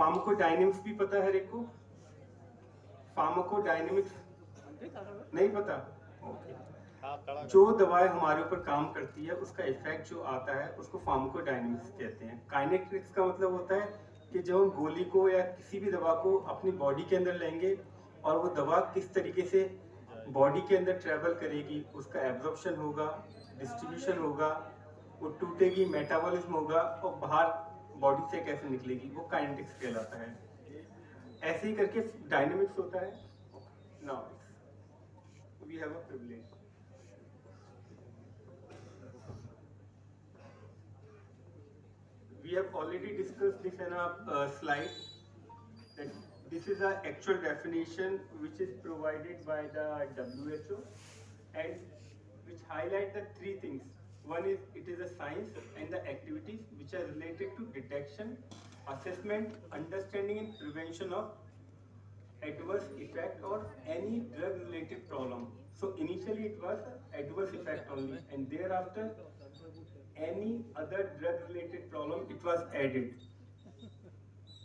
Pharmacodynamics भी पता है हर एक को? फार्माकोडायनेमिक्स नहीं पता? ओके। जो दवाएं हमारे ऊपर काम करती है उसका इफेक्ट जो आता है उसको फार्माकोडायनेमिक्स कहते हैं। काइनेटिक्स का मतलब होता है कि जब हम गोली को या किसी भी दवा को अपनी बॉडी के अंदर लेंगे और वो दवा किस तरीके से बॉडी के अंदर ट्रेवल करेगी, उसका एब्जॉर्प्शन होगा, डिस्ट्रीब्यूशन होगा, वो टूटेगी, मेटाबॉलिज्म होगा और बाहर बॉडी से कैसे निकलेगी, वो काइनेटिक्स कहलाता है। ऐसे ही करके डायनेमिक्स होता है। Now we have a privilege. We have already discussed this in a slide, that this is an actual definition which is provided by the WHO and which highlight the three things. One is it is a science and the activities which are related to detection, assessment, understanding and prevention of adverse effect or any drug related problem. So initially it was adverse effect only and thereafter any other drug related problem it was added.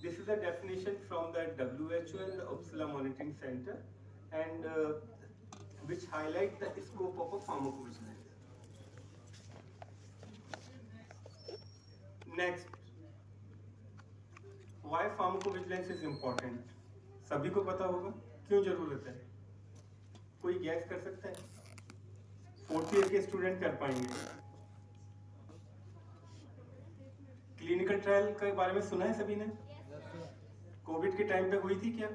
This is a definition from the WHO and the Uppsala Monitoring Center, and which highlight the scope of a pharmacovigilance. Next, why pharmacovigilance is important? सभी को पता होगा क्यों जरूरत है? कोई gas कर सकता है? 4th ईयर के स्टूडेंट कर पाएंगे। क्लिनिकल ट्रायल के बारे में सुना है सभी ने? कोविड के टाइम पे हुई थी क्या?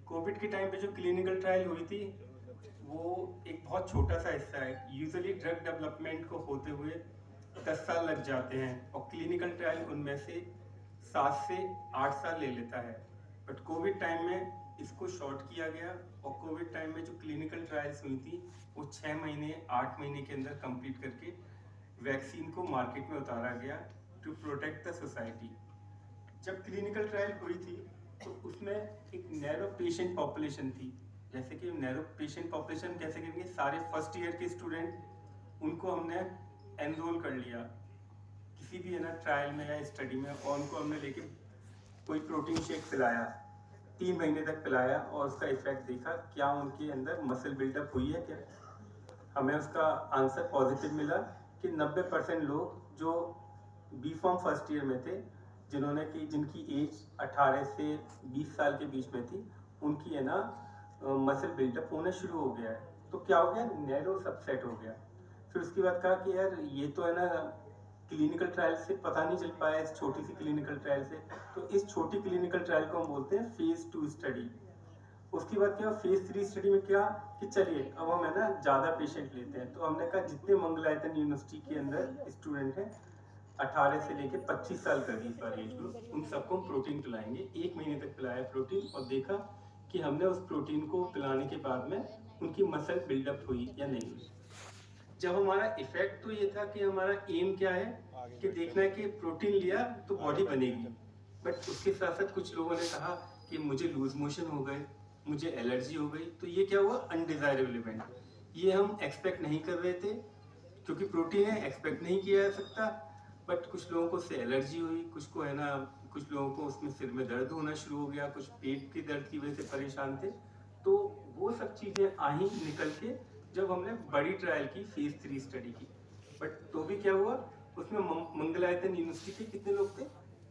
कोविड के टाइम पे जो क्लिनिकल ट्रायल हुई थी वो एक बहुत छोटा सा हिस्सा है। यूजुअली ड्रग डेवलपमेंट को होते हुए 10 साल लग जाते हैं और क्लिनिकल ट्रायल उनमें से 7 से 8 साल ले लेता है। बट कोविड टाइम में इसको शॉर्ट किया गया और कोविड टाइम में जो क्लिनिकल ट्रायल्स हुई थी वो 6 महीने 8 महीने के अंदर कंप्लीट करके वैक्सीन को मार्केट में उतारा गया टू प्रोटेक्ट द सोसाइटी। जब क्लिनिकल ट्रायल हुई थी तो उसमें एक नैरो पेशेंट पॉपुलेशन थी। जैसे कि नैरो पेशेंट पॉपुलेशन कैसे करेंगे, सारे फर्स्ट ईयर के स्टूडेंट उनको हमने एनरोल कर लिया किसी भी है ना ट्रायल में या स्टडी में, और उनको हमने लेके कोई प्रोटीन शेक पिलाया, 3 महीने तक पिलाया और उसका इफेक्ट देखा क्या उनके अंदर मसल बिल्डअप हुई है क्या। हमें उसका आंसर पॉजिटिव मिला कि 90% लोग जो बी फॉर्म फर्स्ट ईयर में थे जिनकी एज 18 से 20 साल के बीच में थी, उनकी है ना मसल बिल्डअप होना शुरू हो गया है। तो क्या हो गया, नैरो सबसेट हो गया। फिर उसके बाद कहा कि यार ये तो है ना क्लिनिकल ट्रायल से पता नहीं चल पाया, इस छोटी सी क्लिनिकल ट्रायल से, तो इस छोटी क्लिनिकल ट्रायल को हम बोलते हैं फेज 2 स्टडी। उसके बाद क्या फेज 3 स्टडी में क्या कि चलिए अब हम है ना ज़्यादा पेशेंट लेते हैं। तो हमने कहा जितने मंगलायतन यूनिवर्सिटी के अंदर स्टूडेंट हैं 18 से लेके 25 साल का बीच वाले एज ग्रुप, उन सबको हम प्रोटीन पिलाएंगे। 1 महीने तक पिलाया प्रोटीन और देखा कि हमने उस प्रोटीन को पिलाने के बाद में उनकी मसल बिल्डअप हुई या नहीं हुई। जब हमारा इफेक्ट तो ये था कि हमारा एम क्या है कि देखना है कि प्रोटीन लिया तो बॉडी बनेगी, बट उसके साथ साथ कुछ लोगों ने कहा कि मुझे लूज मोशन हो गए, मुझे एलर्जी हो गई, तो ये क्या हुआ, अनडिजायरेबल इवेंट। ये हम एक्सपेक्ट नहीं कर रहे थे क्योंकि प्रोटीन है, एक्सपेक्ट नहीं किया जा सकता। बट कुछ लोगों को उससे एलर्जी हुई, कुछ को है ना, कुछ लोगों को उसमें सिर में दर्द होना शुरू हो गया, कुछ पेट की दर्द की वजह से परेशान थे। तो वो सब चीज़ें आई निकल के जब हमने बड़ी ट्रायल की फेज 3 स्टडी की। बट तो भी क्या हुआ, उसमें मंगलायतन यूनिवर्सिटी के कितने लोग थे,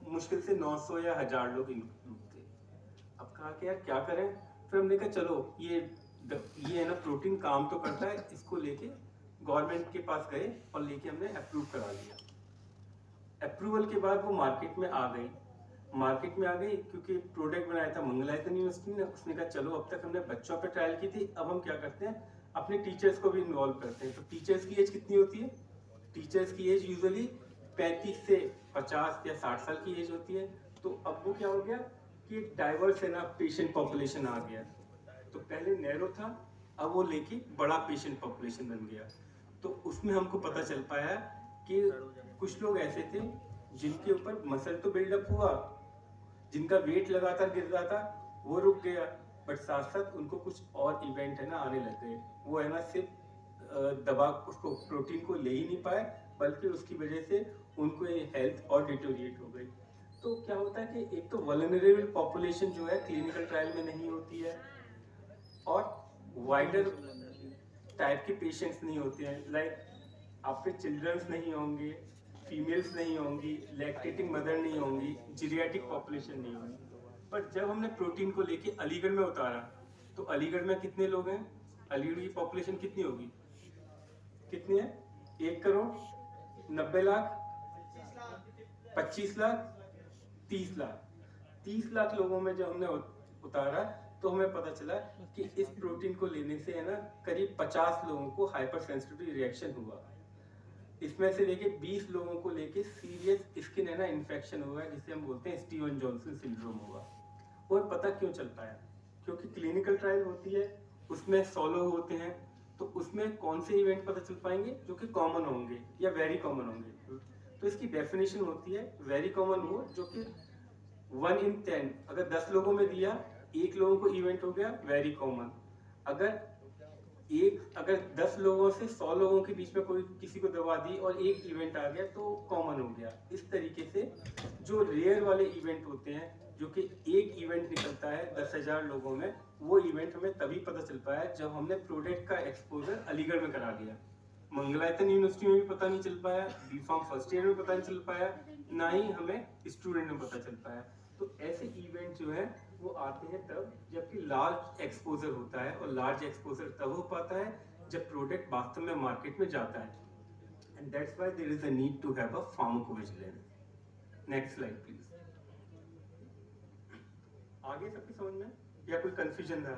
मुश्किल से 900 या 1000 लोग इंक्लूड थे। अब कहा कि यार क्या करें, फिर हमने कहा चलो ये है ना प्रोटीन काम तो करता है, इसको लेके गवर्नमेंट के पास गए और लेके हमने अप्रूव करा लिया। अप्रूवल के बाद वो मार्केट में आ गई क्योंकि प्रोडक्ट बनाया था मंगलायतन यूनिवर्सिटी ने। उसने कहा चलो अब तक हमने बच्चों पे ट्रायल की थी, अब हम क्या करते हैं अपने टीचर्स को भी इन्वॉल्व करते हैं। तो टीचर्स की एज कितनी होती है, टीचर्स की एज यूजुअली 35 से 50 या 60 साल की एज होती है। तो अब वो क्या हो गया कि एक डाइवर्स है ना पेशेंट पॉपुलेशन आ गया। तो पहले नैरो था, अब वो लेके बड़ा पेशेंट पॉपुलेशन बन गया। तो उसमें हमको पता चल पाया कि कुछ लोग ऐसे थे जिनके ऊपर मसल तो बिल्डअप हुआ, जिनका वेट लगातार गिर रहा था वो रुक गया, बट साथ साथ उनको कुछ और इवेंट है ना आने लग गए। वो है ना सिर्फ दवा उसको प्रोटीन को ले ही नहीं पाए, बल्कि उसकी वजह से उनको ये हेल्थ और डिटोरिएट हो गई। तो क्या होता है कि एक तो वल्नरेबल पॉपुलेशन जो है क्लिनिकल ट्रायल में नहीं होती है, और वाइडर टाइप के पेशेंट्स नहीं होते हैं, लाइक आपके चिल्ड्रंस नहीं होंगे, फीमेल्स नहीं होंगी, लैक्टेटिंग मदर नहीं होंगी, जीरियाटिक पॉपुलेशन नहीं होगी। पर जब हमने प्रोटीन को लेके अलीगढ़ में उतारा तो अलीगढ़ में कितने लोग हैं, अलीगढ़ की पॉपुलेशन कितनी होगी, कितनी है, 1 करोड़ 90 लाख 25 लाख 30 लाख 30 लाख लोगों में जब हमने उतारा तो हमें पता चला कि इस प्रोटीन को लेने से है ना करीब 50 लोगों को हाइपर सेंसिटिव रिएक्शन हुआ। इसमें से लेके 20 लोगों को लेके सीरियस स्किन है ना इन्फेक्शन हुआ है, जिसे हम बोलते हैं स्टीवन जॉनसन सिंड्रोम हुआ। और पता क्यों चल पाया, क्योंकि क्लिनिकल ट्रायल होती है, उसमें 100 लोग होते हैं, तो उसमें कौन से इवेंट पता चल पाएंगे जो कि कॉमन होंगे या वेरी कॉमन होंगे। तो इसकी डेफिनेशन होती है वेरी कॉमन वो जो कि 1 in 10, अगर 10 लोगों में दिया 1 लोगों को इवेंट हो गया वेरी कॉमन। अगर 10 लोगों से 100 लोगों के बीच में कोई किसी को दवा दी और एक इवेंट आ गया तो कॉमन हो गया। इस तरीके से जो रेयर वाले इवेंट होते हैं, जो कि एक इवेंट निकलता है 10,000 लोगों में, वो इवेंट हमें तभी पता चल पाया जब हमने प्रोडक्ट का एक्सपोजर अलीगढ़ में करा दिया। मंगलायतन यूनिवर्सिटी में भी पता नहीं चल पाया, बी फार्म फर्स्ट ईयर में पता नहीं चल पाया, ना ही हमें स्टूडेंट में पता चल पाया। तो ऐसे इवेंट जो है वो आते हैं तब जबकि लार्ज एक्सपोजर होता है, और लार्ज एक्सपोजर तब हो पाता है जब प्रोडक्ट वास्तव में मार्केट में जाता है, and that's why there is a need to have a pharmacovigilance. Next slide please. आगे सबकी समझ में या कोई कंफ्यूजन था?